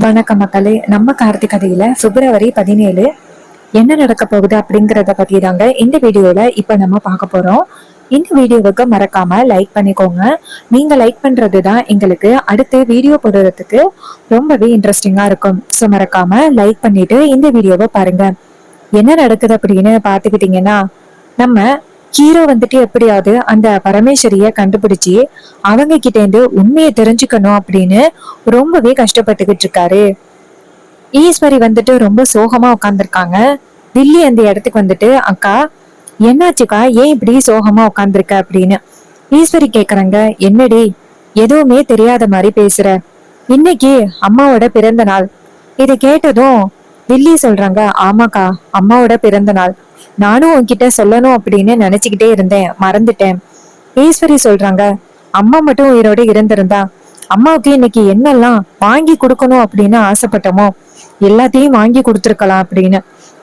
வணக்கம் மக்களே. நம்ம கார்த்திக் கதையில February 17 என்ன நடக்க போகுது அப்படிங்கறத பத்தி தாங்க இந்த வீடியோல இப்ப நம்ம பார்க்க போறோம். இந்த வீடியோவுக்கு மறக்காம லைக் பண்ணிக்கோங்க. நீங்க லைக் பண்றதுதான் எங்களுக்கு அடுத்து வீடியோ போடுறதுக்கு ரொம்பவே இன்ட்ரெஸ்டிங்கா இருக்கும். ஸோ மறக்காம லைக் பண்ணிட்டு இந்த வீடியோவை பாருங்க. என்ன நடக்குது அப்படின்னு பாத்துக்கிட்டீங்கன்னா, நம்ம ஹீரோ வந்துட்டு எப்படியாவது அந்த பரமேஸ்வரிய கண்டுபிடிச்சு அவங்க கிட்ட இருந்து உண்மையை தெரிஞ்சுக்கணும் அப்படின்னு ரொம்பவே கஷ்டப்பட்டுக்கிட்டு இருக்காரு. ஈஸ்வரி வந்துட்டு ரொம்ப சோகமா உட்காந்துருக்காங்க. வில்லி அந்த இடத்துக்கு வந்துட்டு, அக்கா என்னாச்சுக்கா, ஏன் இப்படி சோகமா உட்காந்துருக்க அப்படின்னு ஈஸ்வரி கேக்குறாங்க. என்னடி எதுவுமே தெரியாத மாதிரி பேசுற, இன்னைக்கு அம்மாவோட பிறந்த நாள். இதை கேட்டதும் வில்லி சொல்றாங்க, ஆமாக்கா அம்மாவோட பிறந்த நாள், நானும் உன்கிட்ட சொல்லணும் அப்படின்னு நினைச்சுக்கிட்டே இருந்தேன், மறந்துட்டேன். ஈஸ்வரி சொல்றாங்க, அம்மா மட்டும் உயிரோட இருந்திருந்தா அம்மாவுக்கு இன்னைக்கு என்னெல்லாம் வாங்கி கொடுக்கணும் அப்படின்னு ஆசைப்பட்டோமோ எல்லாத்தையும் வாங்கி கொடுத்துருக்கலாம் அப்படின்னு.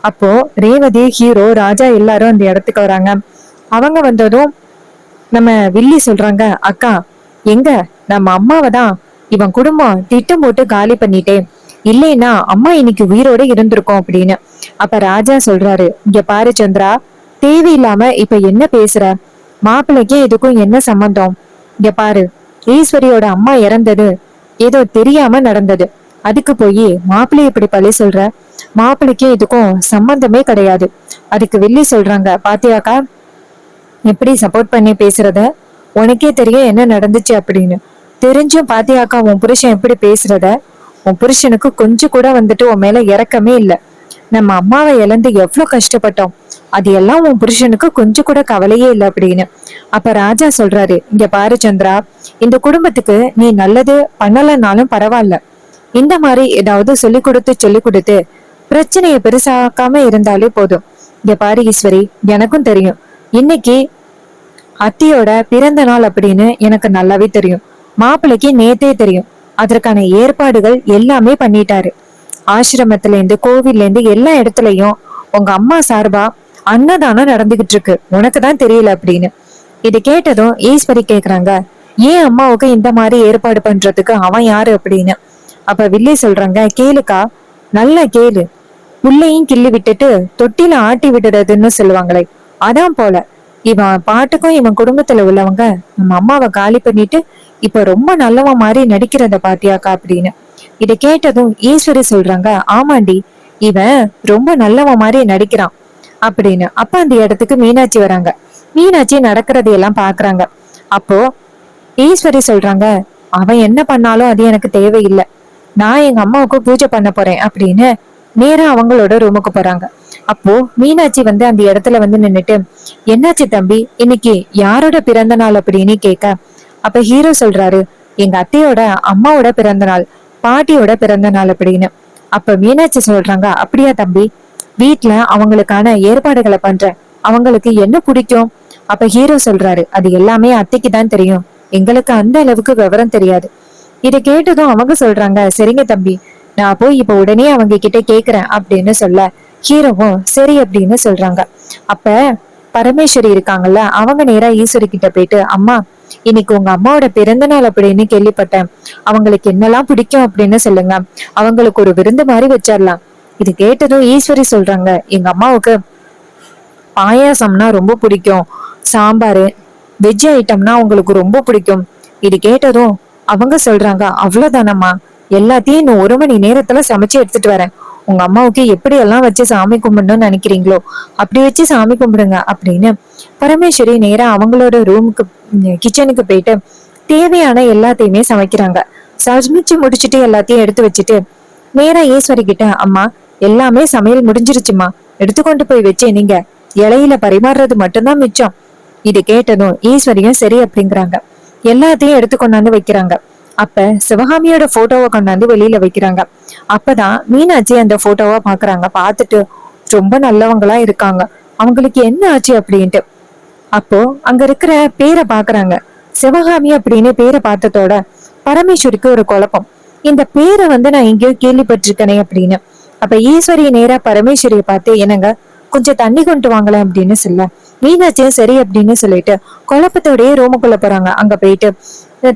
அப்போ ரேவதி, ஹீரோ, ராஜா எல்லாரும் அந்த இடத்துக்கு வராங்க. அவங்க வந்ததும் நம்ம வில்லி சொல்றாங்க, அக்கா எங்க நம்ம அம்மாவை தான் இவன் குடும்பம் திட்டம் போட்டு காலி பண்ணிட்டேன், இல்லைன்னா அம்மா இன்னைக்கு உயிரோட இருந்திருக்கோம் அப்படின்னு. அப்ப ராஜா சொல்றாரு, இங்க பாரு சந்திரா, தேவையில்லாம இப்ப என்ன பேசுற, மாப்பிள்ளைக்கும் இதுக்கும் என்ன சம்பந்தம்? இங்க பாரு, ஈஸ்வரியோட அம்மா இறந்தது ஏதோ தெரியாம நடந்தது, அதுக்கு போய் மாப்பிள்ளை இப்படி பழி சொல்ற, மாப்பிள்ளைக்கும் இதுக்கும் சம்பந்தமே கிடையாது. அதுக்கு வில்லி சொல்றாங்க, பாத்தியாக்கா எப்படி சப்போர்ட் பண்ணி பேசுறத, உனக்கே தெரியும் என்ன நடந்துச்சு அப்படின்னு. தெரிஞ்சும் பாத்தியாக்கா உன் புருஷன் எப்படி பேசுறத, உன் புருஷனுக்கு கொஞ்சம் கூட வந்துட்டு உன் மேல இறக்கமே இல்லை. நம்ம அம்மாவை இழந்து எவ்வளவு கஷ்டப்பட்டோம், அது எல்லாம் உன் புருஷனுக்கு கொஞ்சம் கூட கவலையே இல்லை அப்படின்னு. அப்ப ராஜா சொல்றாரு, இங்க பாரு சந்திரா, இந்த குடும்பத்துக்கு நீ நல்லது பண்ணலனாலும் பரவாயில்ல, இந்த மாதிரி ஏதாவது சொல்லி கொடுத்து பிரச்சனையை பெருசாக்காம இருந்தாலே போதும். இங்க பாரு ஈஸ்வரி, எனக்கும் தெரியும் இன்னைக்கு அத்தியோட பிறந்த நாள் அப்படின்னு எனக்கு நல்லாவே தெரியும். மாப்பிள்ளைக்கு நேத்தே தெரியும். அதற்கான ஏற்பாடுகள் எல்லாமே பண்ணிட்டாரு. ஆசிரமத்துல இருந்து கோவில்ல இருந்து எல்லா இடத்துலயும் உங்க அம்மா சார்பா அன்னதானம் நடந்துகிட்டு இருக்கு, உனக்குதான் தெரியல அப்படின்னு. இது கேட்டதும் ஈஸ்வரி கேக்குறாங்க, ஏன் அம்மாவுக்கு இந்த மாதிரி ஏற்பாடு பண்றதுக்கு அவன் யாரு அப்படின்னு. அப்ப வில்லி சொல்றாங்க, கேளுக்கா, நல்லா கேளு, புள்ளையும் கிள்ளி விட்டுட்டு தொட்டில ஆட்டி விடுறதுன்னு சொல்லுவாங்களே, அதான் போல இவன் பாட்டுக்கும் இவன் குடும்பத்துல உள்ளவங்க நம்ம அம்மாவை காலி பண்ணிட்டு இப்ப ரொம்ப நல்லவன் மாதிரி நடிக்கிறத பாத்தியாக்கா அப்படின்னு. இதை கேட்டதும் ஈஸ்வரி சொல்றாங்க, ஆமாண்டி, இவன் ரொம்ப நல்லவன் மாதிரி நடிக்கிறான் அப்படின்னு. அப்ப அந்த இடத்துக்கு மீனாட்சி வராங்க. மீனாட்சி நடக்கிறது எல்லாம் பாக்குறாங்க. அப்போ ஈஸ்வரி சொல்றாங்க, அவன் என்ன பண்ணாலும் அது எனக்கு தேவையில்லை, நான் எங்க அம்மாவுக்கு பூஜை பண்ண போறேன் அப்படின்னு நேரா அவங்களோட ரூமுக்கு போறாங்க. அப்போ மீனாட்சி வந்து அந்த இடத்துல வந்து நின்னுட்டு, என்னாச்சு தம்பி, இன்னைக்கு யாரோட பிறந்த நாள் அப்படின்னு கேட்க, அப்ப ஹீரோ சொல்றாரு, எங்க அத்தையோட அம்மாவோட பிறந்த நாள், பாட்டியோட பிறந்த நாள் அப்படின்னு. அப்ப மீனாட்சி சொல்றாங்க, அப்படியா தம்பி, வீட்டுல அவங்களுக்கான ஏற்பாடுகளை பண்றேன், அவங்களுக்கு என்ன பிடிக்கும்? அப்ப ஹீரோ சொல்றாரு, அது எல்லாமே அத்தைக்கு தான் தெரியும், எங்களுக்கு அந்த அளவுக்கு விவரம் தெரியாது. இதை கேட்டதும் அவங்க சொல்றாங்க, சரிங்க தம்பி, நான் போய் இப்ப உடனே அவங்க கிட்ட கேக்குறேன் அப்படின்னு சொல்ல ஹீரோவும் சரி அப்படின்னு சொல்றாங்க. அப்ப பரமேஸ்வரி இருக்காங்கல்ல, அவங்க நேரா ஈஸ்வரி கிட்ட போயிட்டு, அம்மா இன்னைக்கு உங்க அம்மாவோட பிறந்த நாள் அப்படின்னு கேள்விப்பட்டேன், அவங்களுக்கு என்னெல்லாம் பிடிக்கும் அப்படின்னு சொல்லுங்க, அவங்களுக்கு ஒரு விருந்து மாதிரி வச்சிடலாம். இது கேட்டதும் ஈஸ்வரி சொல்றாங்க, எங்க அம்மாவுக்கு பாயாசம்னா ரொம்ப பிடிக்கும், சாம்பாரு வெஜ் ஐட்டம்னா உங்களுக்கு ரொம்ப பிடிக்கும். இது கேட்டதும் அவங்க சொல்றாங்க, அவ்வளவுதானம்மா, எல்லாத்தையும் இன்னும் 1 மணி நேரத்துல சமைச்சு எடுத்துட்டு வரேன், உங்க அம்மாவுக்கு எப்படி எல்லாம் வச்சு சாமி கும்பிடணும்னு நினைக்கிறீங்களோ அப்படி வச்சு சாமி கும்பிடுங்க அப்படின்னு பரமேஸ்வரி நேரா அவங்களோட ரூமுக்கு கிச்சனுக்கு போயிட்டு தேவையான எல்லாத்தையுமே சமைக்கிறாங்க. சமைச்சு முடிச்சுட்டு எல்லாத்தையும் எடுத்து வச்சுட்டு நேரா ஈஸ்வரி கிட்ட, அம்மா எல்லாமே சமையல் முடிஞ்சிருச்சுமா, எடுத்துக்கொண்டு போய் வச்சே, நீங்க இலையில பரிமாறுறது மட்டும்தான் மிச்சம். இது கேட்டதும் ஈஸ்வரியும் சரி அப்படிங்கிறாங்க. எல்லாத்தையும் எடுத்து கொண்டாந்து வைக்கிறாங்க. அப்ப சிவகாமியோட போட்டோவை கொண்டாந்து வெளியில வைக்கிறாங்க. அப்பதான் மீனாட்சி அந்த போட்டோவை பாக்குறாங்க. பார்த்துட்டு ரொம்ப நல்லவங்களா இருக்காங்க, அவங்களுக்கு என்ன ஆச்சு அப்படின்ட்டு. அப்போ அங்க இருக்கிற பேரை பாக்குறாங்க. சிவகாமி அப்படின்னு பேரை பார்த்ததோட பரமேஸ்வரிக்கு ஒரு குழப்பம், இந்த பேரை வந்து நான் எங்கேயோ கேள்விப்பட்டிருக்கனே அப்படின்னு. அப்ப ஈஸ்வரி நேரா பரமேஸ்வரியை பார்த்து, என்னங்க கொஞ்சம் தண்ணி கொண்டு வாங்கலாம் அப்படின்னு சொல்ல மீனாட்சியும் சரி அப்படின்னு சொல்லிட்டு குழப்பத்தோடய ரூமுக்குள்ள போறாங்க. அங்க போயிட்டு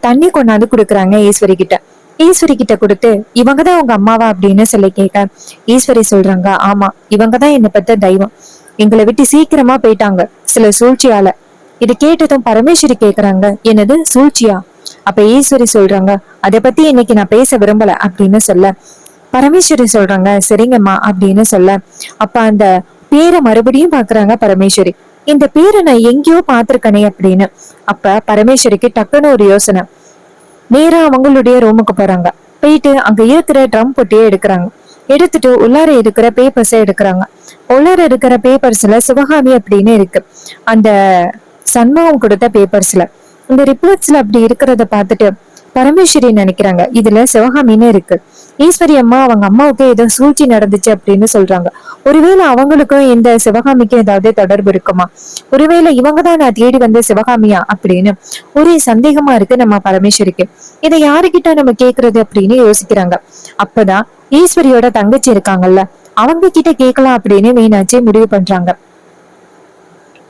தண்ணி கொண்டாந்து குடுக்குறாங்க ஈஸ்வரி கிட்ட. ஈஸ்வரி கிட்ட கொடுத்து இவங்கதான் உங்க அம்மாவா அப்படின்னு சொல்லி கேட்க ஈஸ்வரி சொல்றாங்க, ஆமா, இவங்கதான் என்னை பெத்த தெய்வம். எங்களை விட்டு சீக்கிரமா போயிட்டாங்க சில சூழ்ச்சியால. இது கேட்டதும் பரமேஸ்வரி கேக்குறாங்க, என்னது சூழ்ச்சியா? அப்ப ஈஸ்வரி சொல்றாங்க, அதை பத்தி இன்னைக்கு நான் பேச விரும்பல அப்படின்னு சொல்ல பரமேஸ்வரி சொல்றாங்க, சரிங்கம்மா அப்படின்னு சொல்ல அப்ப அந்த பேரை மறுபடியும் பாக்குறாங்க பரமேஸ்வரி. இந்த பேரை நான் எங்கேயோ பாத்திருக்கனே அப்படின்னு. அப்ப பரமேஸ்வரிக்கு டக்குன்னு ஒரு யோசனை. நேரா அவங்களுடைய ரூமுக்கு போறாங்க. போயிட்டு அங்க இருக்கிற ட்ரம் பொட்டியை எடுக்கிறாங்க. எடுத்துட்டு உள்ளார இருக்கிற பேப்பர்ஸை எடுக்கிறாங்க. உள்ளார இருக்கிற பேப்பர்ஸ்ல சிவகாமி அப்படின்னு இருக்கு. அந்த சண்முகம் கொடுத்த பேப்பர்ஸ்ல இந்த ரிப்போர்ட்ஸ்ல அப்படி இருக்கிறத பார்த்துட்டு பரமேஸ்வரி நினைக்கிறாங்க, இதுல சிவகாமின்னு இருக்கு. ஈஸ்வரி அம்மா அவங்க அம்மாவுக்கு ஏதோ சூழ்ச்சி நடந்துச்சு அப்படின்னு சொல்றாங்க. ஒருவேளை அவங்களுக்கும் இந்த சிவகாமிக்கும் ஏதாவது தொடர்பு இருக்குமா? ஒருவேளை இவங்கதான் நான் தேடி வந்த சிவகாமியா அப்படின்னு ஒரே சந்தேகமா இருக்கு நம்ம பரமேஸ்வரிக்கு. இதை யாருகிட்ட நம்ம கேக்குறது அப்படின்னு யோசிக்கிறாங்க. அப்பதான் ஈஸ்வரியோட தங்கச்சி இருக்காங்கல்ல, அவங்க கிட்ட கேட்கலாம் அப்படின்னு மீனாட்சி முடிவு பண்றாங்க.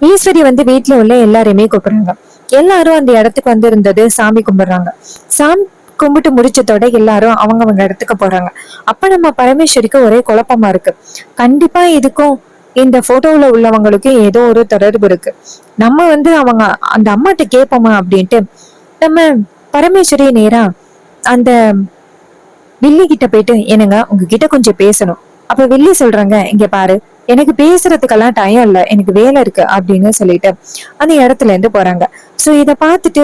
ஈஸ்வரி வீட்டுல உள்ள எல்லாரையுமே கூப்பிடுறாங்க. எல்லாரும் அந்த இடத்துக்கு இருந்தது சாமி கும்பிடுறாங்க. சாமி கும்பிட்டு முடிச்சதோட எல்லாரும் அவங்க இடத்துக்கு போறாங்க. அப்ப நம்ம பரமேஸ்வரிக்கு ஒரே குழப்பமா இருக்கு. கண்டிப்பா இதுக்கும் இந்த போட்டோல உள்ளவங்களுக்கு ஏதோ ஒரு தொடர்பு இருக்கு. நம்ம அவங்க அந்த அம்மாட்ட கேட்போமா அப்படின்ட்டு நம்ம பரமேஸ்வரி நேரா அந்த வில்லி கிட்ட போயிட்டு, என்னங்க உங்ககிட்ட கொஞ்சம் பேசணும். அப்ப வில்லி சொல்றாங்க, இங்க பாரு, எனக்கு பேசுறதுக்கெல்லாம் டைம் இல்ல, எனக்கு வேலை இருக்கு அப்படின்னு சொல்லிட்டு அந்த இடத்துல இருந்து போறாங்க. சோ இத பார்த்துட்டு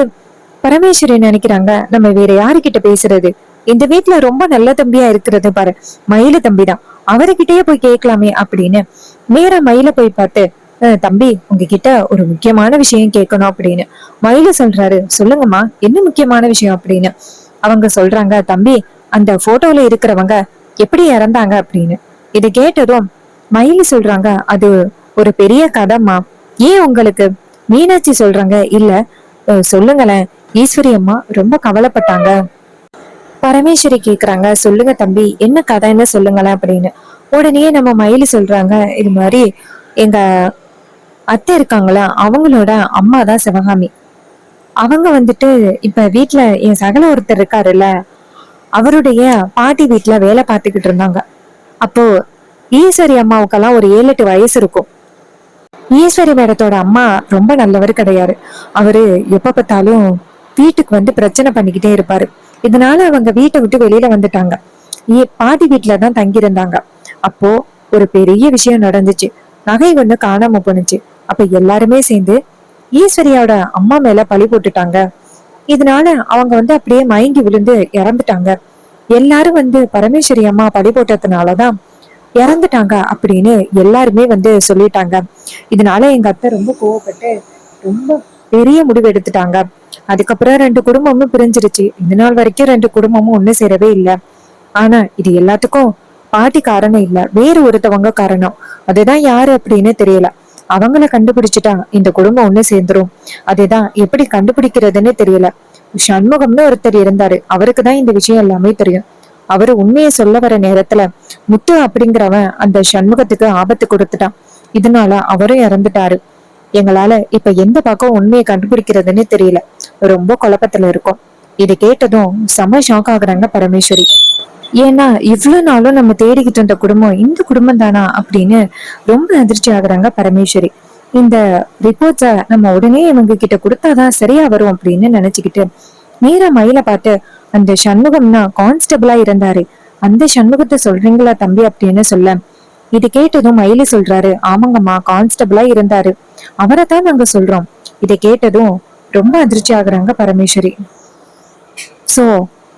பரமேஸ்வரி நினைக்கிறாங்க, நம்ம வேற யாருகிட்ட பேசுறது? இந்த வீட்டுல ரொம்ப நல்ல தம்பியா இருக்கிறது பாரு மயில தம்பி தான், அவர்கிட்டயே போய் கேட்கலாமே அப்படின்னு நேரா மயில போய் பார்த்து, தம்பி உங்ககிட்ட ஒரு முக்கியமான விஷயம் கேட்கணும் அப்படின்னு மயில சொல்றாரு. சொல்லுங்கம்மா, என்ன முக்கியமான விஷயம் அப்படின்னு அவங்க சொல்றாங்க, தம்பி அந்த போட்டோல இருக்கிறவங்க எப்படி இறந்தாங்க அப்படின்னு. இதை கேட்டதும் மயிலு சொல்றாங்க, அது ஒரு பெரிய கதைம்மா, ஏன் உங்களுக்கு? மீனாட்சி சொல்றாங்க, இல்ல சொல்லுங்களேன், ஈஸ்வரி அம்மா ரொம்ப கவலைப்பட்டாங்க. பரமேஸ்வரி கேக்குறாங்க, சொல்லுங்க தம்பி, என்ன கதைன்னு சொல்லுங்களேன் அப்படின்னு. உடனே நம்ம மயிலு சொல்றாங்க, இது மாதிரி எங்க அத்தை இருக்காங்களா, அவங்களோட அம்மா தான் சிவகாமி. அவங்க இப்ப வீட்டுல என் சகல ஒருத்தர் இருக்காருல்ல, அவருடைய பாட்டி வீட்டுல வேலை பார்த்துக்கிட்டு இருந்தாங்க. அப்போ ஈஸ்வரி அம்மாவுக்கெல்லாம் ஒரு 7-8 வயசு இருக்கும். ஈஸ்வரி மேடத்தோட அம்மா ரொம்ப நல்லவர் கிடையாது. அவரு எப்ப பார்த்தாலும் வீட்டுக்கு பிரச்சனை பண்ணிக்கிட்டே இருப்பாரு. இதனால அவங்க வீட்டை விட்டு வெளியில வந்துட்டாங்க. பாட்டி வீட்டுலதான் தங்கி இருந்தாங்க. அப்போ ஒரு பெரிய விஷயம் நடந்துச்சு. நகை காணாம போனுச்சு. அப்ப எல்லாருமே சேர்ந்து ஈஸ்வரியோட அம்மா மேல பழி போட்டுட்டாங்க. இதனால அவங்க அப்படியே மயங்கி விழுந்து இறந்துட்டாங்க. எல்லாரும் பரமேஸ்வரி அம்மா பழி போட்டதுனாலதான் இறந்துட்டாங்க அப்படின்னு எல்லாருமே சொல்லிட்டாங்க. இதனால எங்க அத்தை ரொம்ப கோவப்பட்டு ரொம்ப பெரிய முடிவு எடுத்துட்டாங்க. அதுக்கப்புறம் 2 குடும்பமும் பிரிஞ்சிருச்சு. இந்த நாள் வரைக்கும் 2 குடும்பமும் ஒண்ணு சேரவே இல்லை. ஆனா இது எல்லாத்துக்கும் பாட்டி காரணம் இல்ல, வேறு ஒருத்தவங்க காரணம். அதுதான் யாரு அப்படின்னு தெரியல. அவங்கள கண்டுபிடிச்சிட்டா இந்த குடும்பம் ஒண்ணு சேர்ந்துரும். அதுதான் எப்படி கண்டுபிடிக்கிறதுன்னு தெரியல. சண்முகம்னு ஒருத்தர் இருந்தாரு, அவருக்குதான் இந்த விஷயம் எல்லாமே தெரியும். அவரு உண்மையை சொல்ல வர நேரத்துல முத்து அப்படிங்கிறவன் அந்த சண்முகத்துக்கு ஆபத்து கொடுத்துட்டான். இதனால அவரும் இறந்துட்டாரு. எங்களால இப்ப எந்த பக்கம் உண்மையை கண்டுபிடிக்கிறதுன்னு தெரியல, ரொம்ப குழப்பத்துல இருக்கும். இதை கேட்டதும் செம ஷாக் ஆகுறாங்க பரமேஸ்வரி. ஏன்னா இவ்வளவு நாளும் நம்ம தேடிக்கிட்டு இருந்த குடும்பம் இந்த குடும்பம் தானா அப்படின்னு ரொம்ப அதிர்ச்சி ஆகுறாங்க பரமேஸ்வரி. இந்த ரிப்போர்ட்ஸ நம்ம உடனே இவங்க கிட்ட கொடுத்தாதான் சரியா வரும் அப்படின்னு நினைச்சுக்கிட்டு நேரா மயில பார்த்து, அந்த சண்முகம்னா கான்ஸ்டபிளா இருந்தாரு, அந்த சண்முகத்தை சொல்றீங்களா தம்பி அப்படின்னு சொல்ல, இது கேட்டதும் மயில சொல்றாரு, ஆமாங்கம்மா, கான்ஸ்டபிளா இருந்தாரு, அவரைத்தான் நாங்க சொல்றோம். இதை கேட்டதும் ரொம்ப அதிர்ச்சி ஆகுறாங்க பரமேஸ்வரி. சோ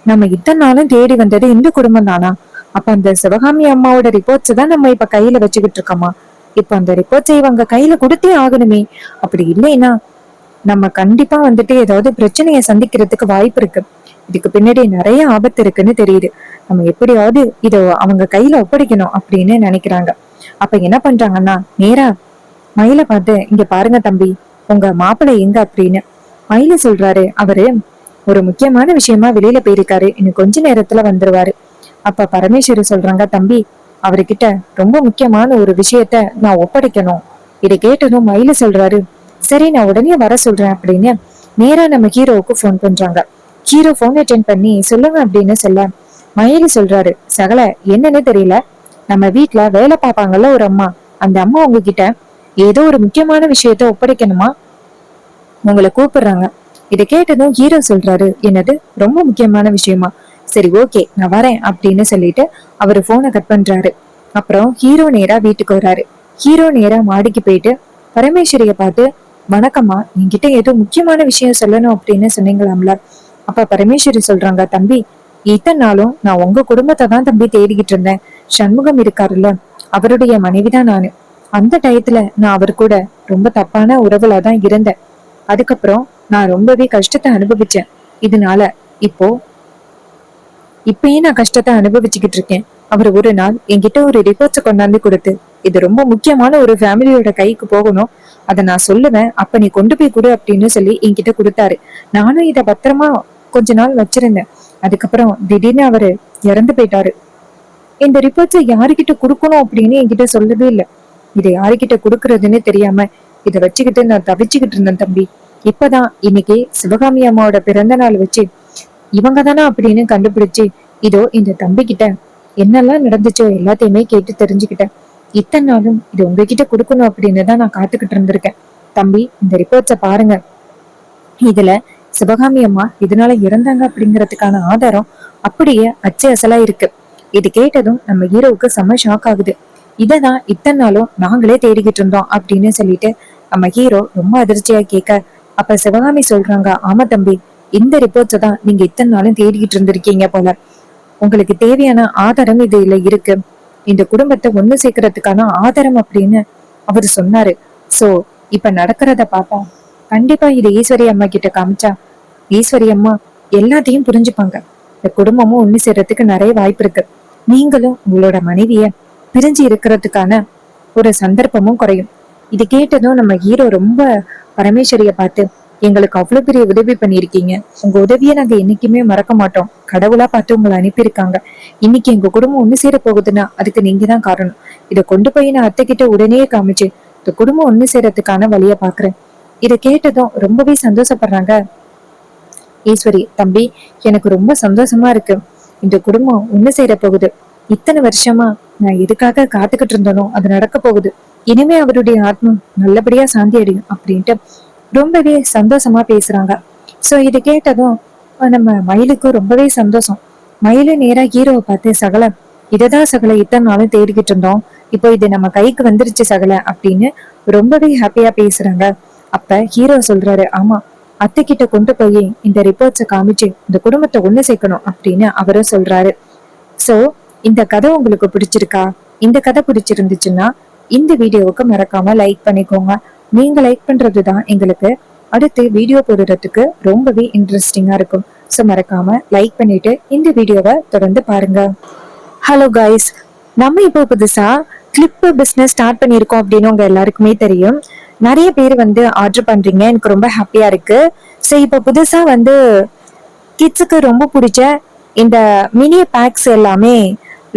நம்ம இத்தனை நாளும் தேடி வந்தது இந்த குடும்பம் தானா? அப்ப அந்த சிவகாமி அம்மாவோட ரிப்போர்ட்ஸ் தான் நம்ம இப்ப கையில வச்சுக்கிட்டு இருக்கோமா? இப்ப அந்த ரிப்போர்ட்ஸை இவங்க கையில கொடுத்தே ஆகணுமே. அப்படி இல்லைன்னா நம்ம கண்டிப்பா ஏதாவது பிரச்சனையை சந்திக்கிறதுக்கு வாய்ப்பு இருக்கு. இதுக்கு பின்னாடி நிறைய ஆபத்து இருக்குன்னு தெரியுது. நம்ம எப்படியாவது இத அவங்க கையில ஒப்படைக்கணும் அப்படின்னு நினைக்கிறாங்க. அப்ப என்ன பண்றாங்கன்னா நேரா மயில பார்த்து, இங்க பாருங்க தம்பி, உங்க மாப்பிள்ளை எங்க அப்படின்னு. மயில சொல்றாரு, அவரு ஒரு முக்கியமான விஷயமா வெளியில போயிருக்காரு, இன்னும் கொஞ்ச நேரத்துல வந்துருவாரு. அப்ப பரமேஸ்வரி சொல்றாங்க, தம்பி அவர்கிட்ட ரொம்ப முக்கியமான ஒரு விஷயத்த நான் ஒப்படைக்கணும். இதை கேட்டதும் மயில சொல்றாரு, சரி நான் உடனே வர சொல்றேன் அப்படின்னு நேரா நம்ம ஹீரோவுக்கு போன் பண்றாங்க. ஹீரோ போன் அட்டென்ட் பண்ணி சொல்லுங்க அப்படின்னு சொல்ல மயிலு சொல்றாரு, சகல என்னன்னு தெரியல, நம்ம வீட்டுல வேலை பார்ப்பாங்கல்ல ஒரு அம்மா, அந்த அம்மா உங்ககிட்ட ஏதோ ஒரு முக்கியமான விஷயத்த ஒப்படைக்கணுமா, உங்களை கூப்பிடுறாங்க. இதை கேட்டதும் ஹீரோ சொல்றாரு, என்னது ரொம்ப முக்கியமான விஷயமா, சரி ஓகே நான் வரேன் அப்படின்னு சொல்லிட்டு அவரு போனை கட் பண்றாரு. அப்புறம் ஹீரோ நேரா வீட்டுக்கு வர்றாரு. ஹீரோ நேரா மாடிக்கு போயிட்டு பரமேஸ்வரிய பார்த்து, வணக்கம்மா, என்கிட்ட ஏதோ முக்கியமான விஷயம் சொல்லணும் அப்படின்னு சொன்னீங்களாம்ல. அப்ப பரமேஸ்வரி சொல்றாங்க, தம்பி இத்தனை நாளும் நான் உங்க குடும்பத்தை தான் தம்பி தேடிக்கிட்டு இருந்தேன். சண்முகம் இருக்காருல்ல, அவருடைய மனைவிதான் நானு. அந்த டயத்துல நான் அவர் கூட ரொம்ப தப்பான உறவுல தான் இருந்தேன். அதுக்கப்புறம் நான் ரொம்பவே கஷ்டத்தை அனுபவிச்சேன். இதனால இப்போ இப்பயும் நான் கஷ்டத்தை அனுபவிச்சுக்கிட்டு இருக்கேன். அவர் ஒரு நாள் என்கிட்ட ஒரு ரிப்போர்ட்ஸை கொண்டாந்து கொடுத்து, இது ரொம்ப முக்கியமான ஒரு ஃபேமிலியோட கைக்கு போகணும், அதை நான் சொல்லுவேன், அப்ப நீ கொண்டு போய் கொடு அப்படின்னு சொல்லி என்கிட்ட கொடுத்தாரு. நானும் இதை பத்திரமா கொஞ்ச நாள் வச்சிருந்தேன். அதுக்கப்புறம் திடீர்னு அவரு இறந்து போயிட்டாரு. இந்த ரிப்போர்ட்ஸை யாருக்கிட்ட கொடுக்கணும் அப்படின்னு என்கிட்ட சொல்லவே இல்லை. இதை யாருக்கிட்ட கொடுக்கறதுன்னு தெரியாம இதை வச்சுக்கிட்டு நான் தவிச்சுக்கிட்டு இருந்தேன் தம்பி. இப்பதான் இன்னைக்கு சிவகாமி அம்மாவோட பிறந்த நாள் வச்சு இவங்க தானா அப்படின்னு கண்டுபிடிச்சு இதோ இந்த தம்பி கிட்ட என்னெல்லாம் நடந்துச்சோ எல்லாத்தையுமே கேட்டு தெரிஞ்சுக்கிட்டேன். இத்தனை நாளும் இது உங்ககிட்ட கொடுக்கணும் அப்படின்னு தான் நான் காத்துக்கிட்டு இருந்திருக்கேன். தம்பி இந்த ரிப்போர்ட்ஸை பாருங்க, இதுல சிவகாமி அம்மா இதனால இறந்தாங்க அப்படிங்கறதுக்கான ஆதாரம் அப்படியே அச்சு அசலா இருக்கு. இது கேட்டதும் நம்ம ஹீரோவுக்கு செம்ம ஷாக் ஆகுது. இததான் இத்தனை நாளும் நாங்களே தேடிக்கிட்டு இருந்தோம் அப்படின்னு சொல்லிட்டு நம்ம ஹீரோ ரொம்ப அதிர்ச்சியா கேட்க, அப்ப சிவகாமி சொல்றாங்க, ஆமா தம்பி, இந்த ரிப்போர்ட்ஸை தான் நீங்க இத்தனை நாளும் தேடிக்கிட்டு இருந்திருக்கீங்க போல. உங்களுக்கு தேவையான ஆதாரம் இதுல இருக்கு. இந்த குடும்பத்தை ஒண்ணு சேர்க்கறதுக்கான ஆதாரம் அப்படின்னு அவரு சொன்னாரு. சோ இப்ப நடக்கிறத பார்த்தா கண்டிப்பா இது ஈஸ்வரி அம்மா கிட்ட காமிச்சா ஈஸ்வரி அம்மா எல்லாத்தையும் புரிஞ்சுப்பாங்க. இந்த குடும்பமும் ஒண்ணு சேர்றதுக்கு நிறைய வாய்ப்பு இருக்கு. நீங்களும் உங்களோட மனைவிய பிரிஞ்சு இருக்கிறதுக்கான ஒரு சந்தர்ப்பமும் குறையும். இது கேட்டதும் நம்ம ஹீரோ ரொம்ப பரமேஸ்வரிய பார்த்து, எங்களுக்கு அவ்வளவு பெரிய உதவி பண்ணிருக்கீங்க, உங்க உதவியை நாங்க என்னைக்குமே மறக்க மாட்டோம். கடவுளா பார்த்து உங்களை அனுப்பியிருக்காங்க. இன்னைக்கு எங்க குடும்பம் ஒண்ணு சேர போகுதுன்னா அதுக்கு நீங்க தான் காரணம். இதை கொண்டு போய் நான் அத்தை கிட்ட உடனே காமிச்சு இந்த குடும்பம் ஒண்ணு சேரத்துக்கான வழிய பாக்குறேன். இதை கேட்டதும் ரொம்பவே சந்தோஷப்படுறாங்க ஈஸ்வரி. தம்பி எனக்கு ரொம்ப சந்தோஷமா இருக்கு, இந்த குடும்பம் ஒண்ணு சேர போகுது. இத்தனை வருஷமா நான் எதுக்காக காத்துக்கிட்டு இருந்தனோ அது நடக்க போகுது. இனிமே அவருடைய ஆத்மா நல்லபடியா சாந்தி அடையும் அப்படின்ட்டு ரொம்பவே சந்தோஷமா பேசுறாங்க. சோ இது கேட்டதும் நம்ம மயிலுக்கு ரொம்பவே சந்தோஷம். மயிலு நேரா ஹீரோவை பார்த்து, சகல இததான் சகல இத்தனை நாளும் தேடிக்கிட்டு இருந்தோம், இப்போ இது நம்ம கைக்கு வந்துருச்சு சகல அப்படின்னு ரொம்பவே ஹாப்பியா பேசுறாங்க. அப்ப ஹீரோ சொல்றாரு, ஆமா அத்தை கிட்ட கொண்டு போய் இந்த ரிப்போர்ட்ஸை காமிச்சு இந்த குடும்பத்தை ஒண்ணு சேர்க்கணும் அப்படின்னு அவரும் சொல்றாரு. சோ இந்த கதை உங்களுக்கு பிடிச்சிருக்கா? இந்த கதை பிடிச்சிருந்துச்சுன்னா இந்த வீடியோவுக்கு மறக்காம லைக் பண்ணிக்கோங்க. நீங்க லைக் பண்றதுதான் எங்களுக்கு அடுத்து வீடியோ போடுறதுக்கு ரொம்பவே இன்ட்ரெஸ்டிங்கா இருக்கும். ஸோ மறக்காம லைக் பண்ணிட்டு இந்த வீடியோவை தொடர்ந்து பாருங்க. ஹலோ கைஸ், நம்ம இப்போ புதுசா கிளிப் பிஸ்னஸ் ஸ்டார்ட் பண்ணியிருக்கோம் அப்படின்னு உங்க எல்லாருக்குமே தெரியும். நிறைய பேர் ஆர்டர் பண்றீங்க, எனக்கு ரொம்ப ஹாப்பியா இருக்கு. ஸோ இப்போ புதுசா கிட்ஸுக்கு ரொம்ப பிடிச்ச இந்த மினி பேக்ஸ் எல்லாமே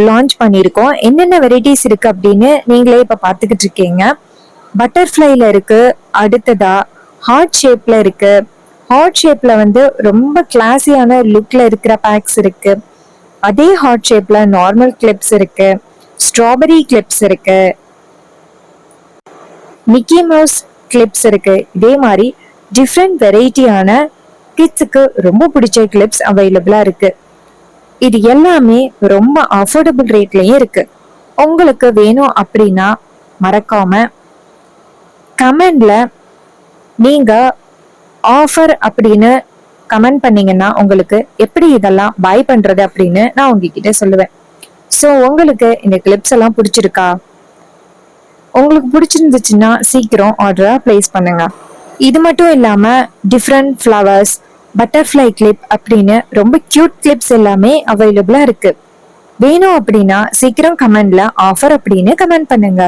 லான்ச் பண்ணியிருக்கோம். என்னென்ன வெரைட்டிஸ் இருக்கு அப்படின்னு நீங்களே இப்ப பாத்துக்கிட்டு இருக்கீங்க. பட்டர்ஃப்ளைல இருக்கு, அடுத்ததா ஹார்ட் ஷேப்ல இருக்கு. ஹார்ட் ஷேப்ல ரொம்ப கிளாஸியான லுக்ல இருக்கிற பேக்ஸ் இருக்கு. அதே ஹார்ட் ஷேப்ல நார்மல் கிளிப்ஸ் இருக்கு, ஸ்ட்ராபெரி கிளிப்ஸ் இருக்கு, மிக்கி மவுஸ் கிளிப்ஸ் இருக்கு. இதே மாதிரி டிஃப்ரெண்ட் வெரைட்டியான கிட்ஸுக்கு ரொம்ப பிடிச்ச கிளிப்ஸ் அவைலபிளா இருக்கு. இது எல்லாமே ரொம்ப அஃபோர்டபுள் ரேட்லயும் இருக்கு. உங்களுக்கு வேணும் அப்படின்னா மறக்காம கமெண்ட்ல நீங்க ஆஃபர் அப்படின்னு கமெண்ட் பண்ணீங்கன்னா உங்களுக்கு எப்படி இதெல்லாம் பை பண்றது அப்படின்னு நான் உங்ககிட்ட சொல்லுவேன். ஸோ உங்களுக்கு இந்த கிளிப்ஸ் எல்லாம் பிடிச்சிருக்கா? உங்களுக்கு பிடிச்சிருந்துச்சுன்னா சீக்கிரம் ஆர்டரா பிளேஸ் பண்ணுங்க. இது மட்டும் இல்லாம டிஃப்ரெண்ட் ஃப்ளவர்ஸ், பட்டர்ஃப்ளை கிளிப் அப்படின்னு ரொம்ப கியூட் கிளிப்ஸ் எல்லாமே அவைலபிளா இருக்கு. வேணும் அப்படின்னா சீக்கிரம் கமெண்ட்ல ஆஃபர் அப்படின்னு கமெண்ட் பண்ணுங்க.